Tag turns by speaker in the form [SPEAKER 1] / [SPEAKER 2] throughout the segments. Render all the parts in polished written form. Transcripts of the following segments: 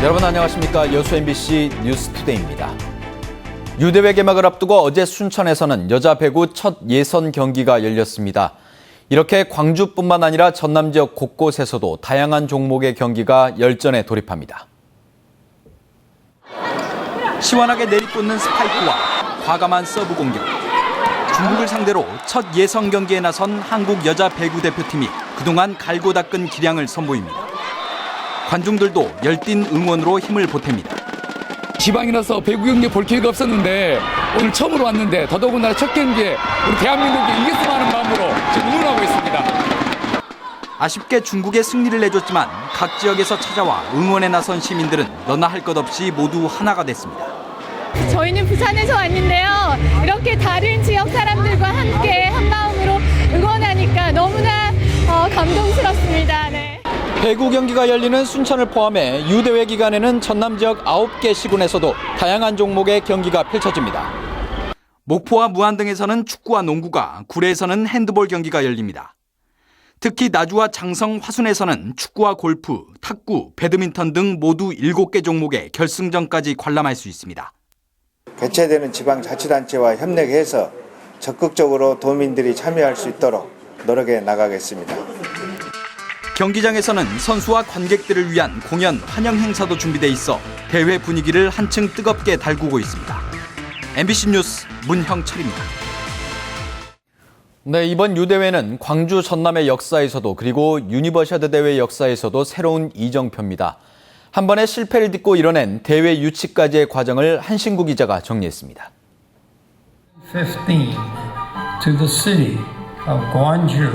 [SPEAKER 1] 여러분 안녕하십니까. 여수 MBC 뉴스투데이입니다. 유대회 개막을 앞두고 어제 순천에서는 여자 배구 첫 예선 경기가 열렸습니다. 이렇게 광주뿐만 아니라 전남 지역 곳곳에서도 다양한 종목의 경기가 열전에 돌입합니다. 시원하게 내리꽂는 스파이크와 과감한 서브 공격. 중국을 상대로 첫 예선 경기에 나선 한국 여자 배구 대표팀이 그동안 갈고 닦은 기량을 선보입니다. 관중들도 열띤 응원으로 힘을 보탭니다.
[SPEAKER 2] 지방이라서 배구 경기 볼 기회가 없었는데 오늘 처음으로 왔는데 더더군다나 첫 경기에 우리 대한민국이 이겼으면 하는 마음으로 지금 응원하고 있습니다.
[SPEAKER 1] 아쉽게 중국에 승리를 내줬지만 각 지역에서 찾아와 응원에 나선 시민들은 너나 할 것 없이 모두 하나가 됐습니다.
[SPEAKER 3] 저희는 부산에서 왔는데요. 이렇게 다른 지역 사람들과 함께 한 마음으로 응원하니까 너무나 감동스럽습니다. 네.
[SPEAKER 1] 배구 경기가 열리는 순천을 포함해 유대회 기간에는 전남 지역 9개 시군에서도 다양한 종목의 경기가 펼쳐집니다. 목포와 무안 등에서는 축구와 농구가, 구례에서는 핸드볼 경기가 열립니다. 특히 나주와 장성, 화순에서는 축구와 골프, 탁구, 배드민턴 등 모두 7개 종목의 결승전까지 관람할 수 있습니다.
[SPEAKER 4] 개최되는 지방자치단체와 협력해서 적극적으로 도민들이 참여할 수 있도록 노력해 나가겠습니다.
[SPEAKER 1] 경기장에서는 선수와 관객들을 위한 공연, 환영 행사도 준비돼 있어 대회 분위기를 한층 뜨겁게 달구고 있습니다. MBC 뉴스 문형철입니다. 네, 이번 유대회는 광주 전남의 역사에서도 그리고 유니버시아드 대회 역사에서도 새로운 이정표입니다. 한 번의 실패를 딛고 이뤄낸 대회 유치까지의 과정을 한신구 기자가 정리했습니다.
[SPEAKER 5] 15 to the city of Gwangju.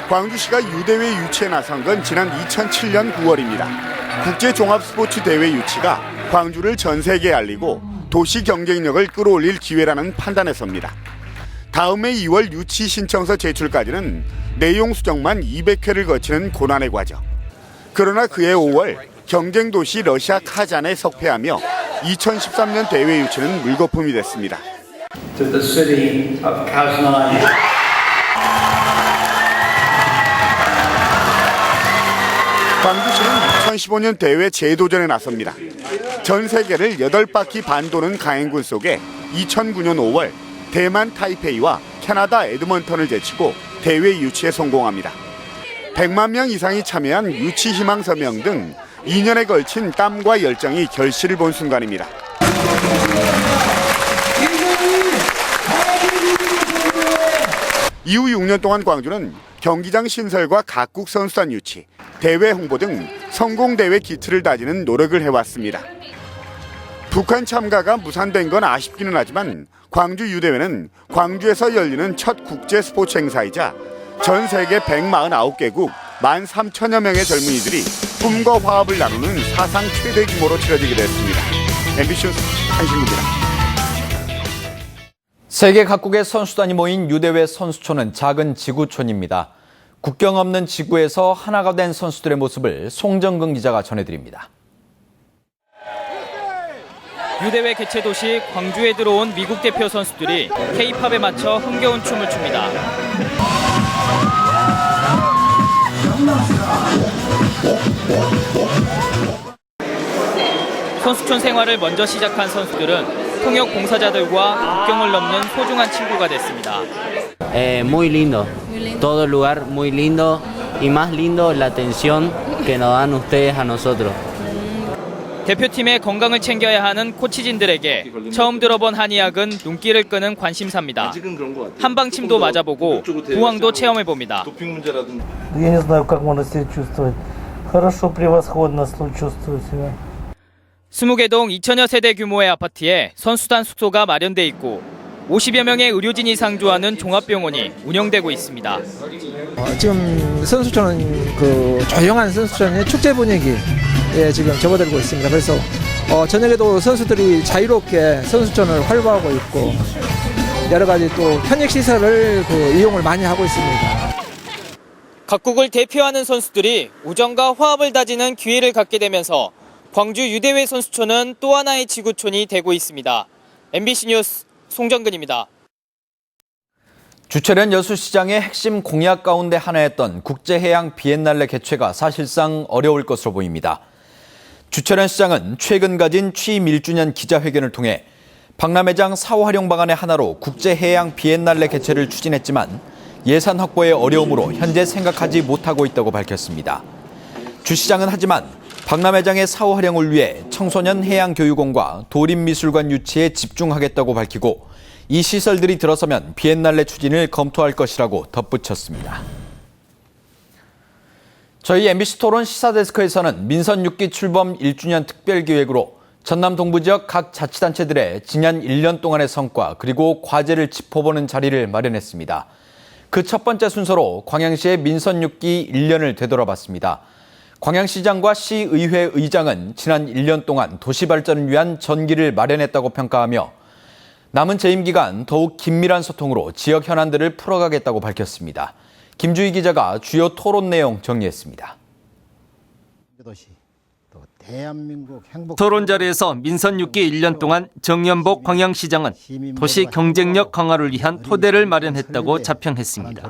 [SPEAKER 6] 광주시가 유대회 유치에 나선 건 지난 2007년 9월입니다. 국제종합스포츠대회 유치가 광주를 전 세계에 알리고 도시 경쟁력을 끌어올릴 기회라는 판단에서입니다. 다음 해 2월 유치 신청서 제출까지는 내용 수정만 200회를 거치는 고난의 과정. 그러나 그해 5월 경쟁도시 러시아 카잔에 석패하며 2013년 대회 유치는 물거품이 됐습니다.
[SPEAKER 5] To the city of Kazan.
[SPEAKER 6] 광주시는 2015년 대회 재도전에 나섭니다. 전 세계를 8바퀴 반 도는 가행군 속에 2009년 5월 대만 타이페이와 캐나다 에드먼턴을 제치고 대회 유치에 성공합니다. 100만 명 이상이 참여한 유치 희망 서명 등 2년에 걸친 땀과 열정이 결실을 본 순간입니다. 이후 6년 동안 광주는 경기장 신설과 각국 선수단 유치, 대회 홍보 등 성공대회 기틀을 다지는 노력을 해왔습니다. 북한 참가가 무산된 건 아쉽기는 하지만 광주 유대회는 광주에서 열리는 첫 국제 스포츠 행사이자 전 세계 149개국 13,000여 명의 젊은이들이 꿈과 화합을 나누는 사상 최대 규모로 치러지게 됐습니다. MBC 뉴스 한신구입니다.
[SPEAKER 1] 세계 각국의 선수단이 모인 유대회 선수촌은 작은 지구촌입니다. 국경 없는 지구에서 하나가 된 선수들의 모습을 송정근 기자가 전해드립니다.
[SPEAKER 7] 유대회 개최 도시 광주에 들어온 미국 대표 선수들이 K-팝에 맞춰 흥겨운 춤을 춥니다. 선수촌 생활을 먼저 시작한 선수들은 통역 봉사자들과 국경을 넘는 소중한 친구가 됐습니다.
[SPEAKER 8] Muy lindo. Todo el lugar muy lindo y más lindo la atención que nos dan ustedes a nosotros.
[SPEAKER 7] 대표팀의 건강을 챙겨야 하는 코치진들에게 처음 들어본 한의학은 눈길을 끄는 관심사입니다. 한방침도 맞아보고 부항도 체험해봅니다.
[SPEAKER 9] Я не знаю, как можно себя чувствовать. Хорошо, превосходно чувствую себя.
[SPEAKER 7] 20개 동 2,000여 세대 규모의 아파트에 선수단 숙소가 마련돼 있고 50여 명의 의료진이 상주하는 종합병원이 운영되고 있습니다.
[SPEAKER 10] 지금 선수촌은 조용한 선수촌의 축제 분위기에 지금 접어들고 있습니다. 그래서 저녁에도 선수들이 자유롭게 선수촌을 활보하고 있고 여러 가지 또 편익 시설을 이용을 많이 하고 있습니다.
[SPEAKER 7] 각국을 대표하는 선수들이 우정과 화합을 다지는 기회를 갖게 되면서 광주 유대회 선수촌은 또 하나의 지구촌이 되고 있습니다. MBC 뉴스 송정근입니다.
[SPEAKER 1] 주철현 여수시장의 핵심 공약 가운데 하나였던 국제해양 비엔날레 개최가 사실상 어려울 것으로 보입니다. 주철현 시장은 최근 가진 취임 1주년 기자회견을 통해 박람회장 사후 활용 방안의 하나로 국제해양 비엔날레 개최를 추진했지만 예산 확보의 어려움으로 현재 생각하지 못하고 있다고 밝혔습니다. 주 시장은 하지만 박람회장의 사후 활용을 위해 청소년 해양교육원과 도립미술관 유치에 집중하겠다고 밝히고 이 시설들이 들어서면 비엔날레 추진을 검토할 것이라고 덧붙였습니다. 저희 MBC 토론 시사데스크에서는 민선 6기 출범 1주년 특별기획으로 전남 동부지역 각 자치단체들의 지난 1년 동안의 성과 그리고 과제를 짚어보는 자리를 마련했습니다. 그 첫 번째 순서로 광양시의 민선 6기 1년을 되돌아봤습니다. 광양시장과 시의회 의장은 지난 1년 동안 도시 발전을 위한 전기를 마련했다고 평가하며 남은 재임 기간 더욱 긴밀한 소통으로 지역 현안들을 풀어가겠다고 밝혔습니다. 김주희 기자가 주요 토론 내용 정리했습니다.
[SPEAKER 11] 토론 자리에서 민선 6기 1년 동안 정연복 광양시장은 도시 경쟁력 강화를 위한 토대를 마련했다고 자평했습니다.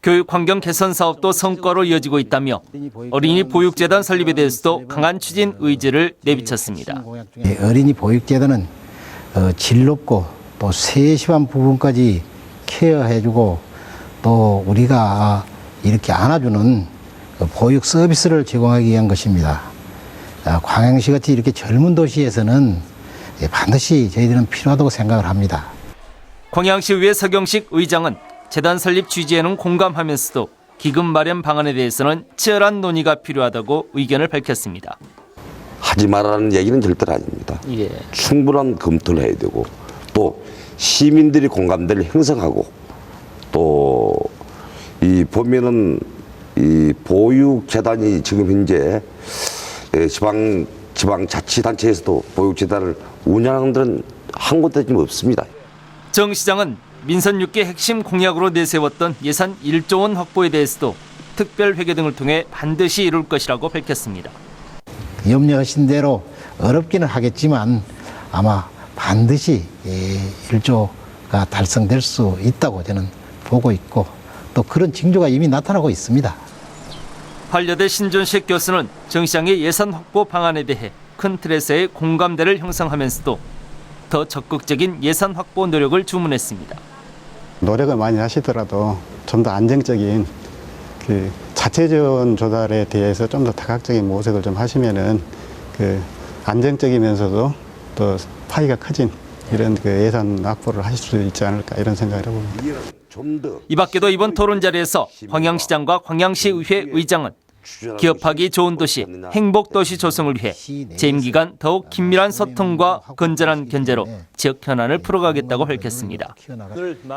[SPEAKER 11] 교육 환경 개선 사업도 성과로 이어지고 있다며 어린이 보육재단 설립에 대해서도 강한 추진 의지를 내비쳤습니다.
[SPEAKER 12] 어린이 보육재단은 질 높고 또 세심한 부분까지 케어해주고 또 우리가 이렇게 안아주는 보육 서비스를 제공하기 위한 것입니다. 광양시 같이 이렇게 젊은 도시에서는 반드시 저희들은 필요하다고 생각을 합니다.
[SPEAKER 11] 광양시의회 서경식 의장은 재단 설립 취지에는 공감하면서도 기금 마련 방안에 대해서는 치열한 논의가 필요하다고 의견을 밝혔습니다.
[SPEAKER 13] 하지 말라는 얘기는 절대로 아닙니다. 충분한 검토를 해야 되고 또 시민들이 공감대를 형성하고 또 이 보면은 이 보육재단이 지금 현재 지방자치단체에서도 보육재단을 운영하는 데는 한 곳도 지금 없습니다.
[SPEAKER 11] 정 시장은 민선 6기 핵심 공약으로 내세웠던 예산 1조 원 확보에 대해서도 특별회계 등을 통해 반드시 이룰 것이라고 밝혔습니다.
[SPEAKER 12] 염려하신 대로 어렵기는 하겠지만 아마 반드시 1조가 달성될 수 있다고 저는 보고 있고 또 그런 징조가 이미 나타나고 있습니다.
[SPEAKER 11] 한려대 신존식 교수는 정 시장의 예산 확보 방안에 대해 큰 틀에서의 공감대를 형성하면서도 더 적극적인 예산 확보 노력을 주문했습니다.
[SPEAKER 14] 노력을 많이 하시더라도 좀 더 안정적인 그 자체지원 조달에 대해서 좀 더 다각적인 모색을 좀 하시면은 그 안정적이면서도 또 파이가 커진 이런 그 예산 확보를 하실 수 있지 않을까 이런 생각을 해봅니다.
[SPEAKER 11] 이 밖에도 이번 토론 자리에서 광양시장과 광양시의회 의장은 기업하기 좋은 도시, 행복도시 조성을 위해 재임 기간 더욱 긴밀한 소통과 건전한 견제로 지역 현안을 풀어가겠다고 밝혔습니다.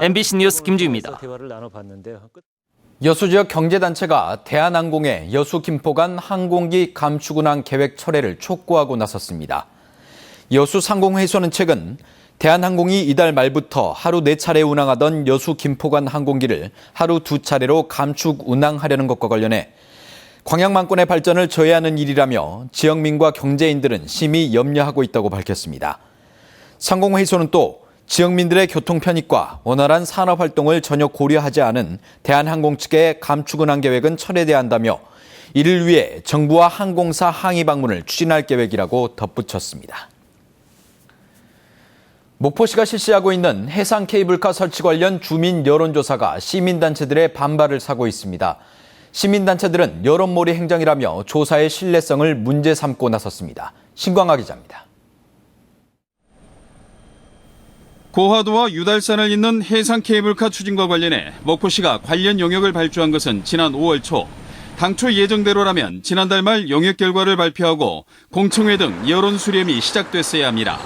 [SPEAKER 11] MBC 뉴스 김주희입니다.
[SPEAKER 1] 여수 지역 경제단체가 대한항공의 여수 김포 간 항공기 감축 운항 계획 철회를 촉구하고 나섰습니다. 여수 상공회의소는 최근 대한항공이 이달 말부터 하루 4차례 운항하던 여수 김포 간 항공기를 하루 2차례로 감축 운항하려는 것과 관련해 광양만권의 발전을 저해하는 일이라며 지역민과 경제인들은 심히 염려하고 있다고 밝혔습니다. 상공회의소는 또 지역민들의 교통 편익과 원활한 산업활동을 전혀 고려하지 않은 대한항공 측의 감축 운항 계획은 철회돼야 한다며 이를 위해 정부와 항공사 항의 방문을 추진할 계획이라고 덧붙였습니다. 목포시가 실시하고 있는 해상 케이블카 설치 관련 주민 여론조사가 시민단체들의 반발을 사고 있습니다. 시민단체들은 여론몰이 행정이라며 조사의 신뢰성을 문제 삼고 나섰습니다. 신광하 기자입니다.
[SPEAKER 15] 고화도와 유달산을 잇는 해상 케이블카 추진과 관련해 목포시가 관련 용역을 발주한 것은 지난 5월 초. 당초 예정대로라면 지난달 말 용역 결과를 발표하고 공청회 등 여론 수렴이 시작됐어야 합니다.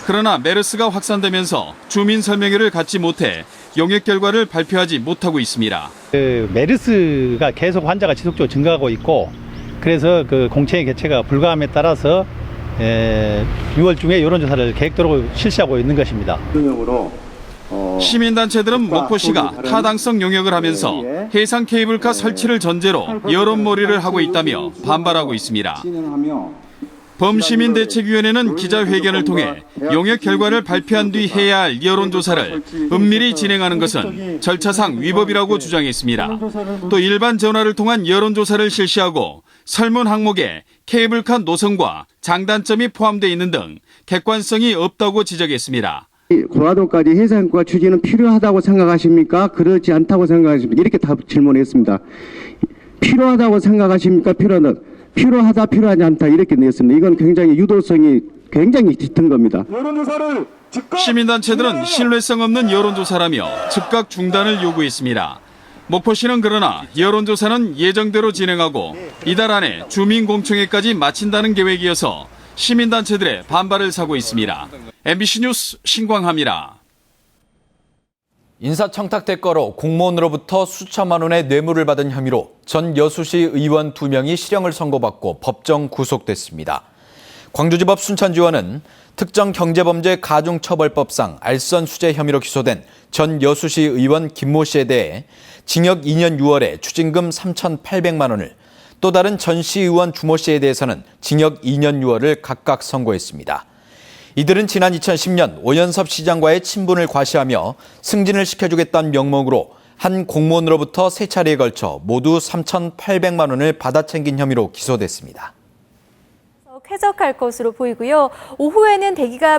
[SPEAKER 15] 그러나 메르스가 확산되면서 주민 설명회를 갖지 못해 용역 결과를 발표하지 못하고 있습니다.
[SPEAKER 16] 메르스가 계속 환자가 지속적으로 증가하고 있고 그래서 그 공청회 개최가 불가함에 따라서 6월 중에 여론조사를 계획대로 실시하고 있는 것입니다.
[SPEAKER 15] 시민단체들은 목포시가 타당성 용역을 하면서 해상 케이블카 설치를 전제로 여론몰이를 하고 있다며 반발하고 있습니다. 범시민대책위원회는 기자회견을 통해 용역 결과를 발표한 뒤 해야 할 여론조사를 은밀히 진행하는 것은 절차상 위법이라고 주장했습니다. 또 일반 전화를 통한 여론조사를 실시하고 설문 항목에 케이블카 노선과 장단점이 포함되어 있는 등 객관성이 없다고 지적했습니다.
[SPEAKER 17] 고화도까지 해상과 추진은 필요하다고 생각하십니까? 그렇지 않다고 생각하십니까? 이렇게 질문했습니다. 필요하다고 생각하십니까? 필요하다, 필요하지 않다 이렇게 냈습니다. 이건 굉장히 유도성이 굉장히 짙은 겁니다.
[SPEAKER 15] 시민단체들은 신뢰성 없는 여론조사라며 즉각 중단을 요구했습니다. 목포시는 그러나 여론조사는 예정대로 진행하고 이달 안에 주민공청회까지 마친다는 계획이어서 시민단체들의 반발을 사고 있습니다. MBC 뉴스 신광하입니다.
[SPEAKER 1] 인사청탁 대가로 공무원으로부터 수천만 원의 뇌물을 받은 혐의로 전 여수시 의원 2명이 실형을 선고받고 법정 구속됐습니다. 광주지법 순천지원은 특정 경제범죄 가중처벌법상 알선 수재 혐의로 기소된 전 여수시 의원 김모 씨에 대해 징역 2년 6월에 추징금 3,800만 원을, 또 다른 전 시의원 주모 씨에 대해서는 징역 2년 6월을 각각 선고했습니다. 이들은 지난 2010년 오연섭 시장과의 친분을 과시하며 승진을 시켜주겠다는 명목으로 한 공무원으로부터 3차례에 걸쳐 모두 3,800만 원을 받아챙긴 혐의로 기소됐습니다.
[SPEAKER 18] 쾌적할 것으로 보이고요. 오후에는 대기가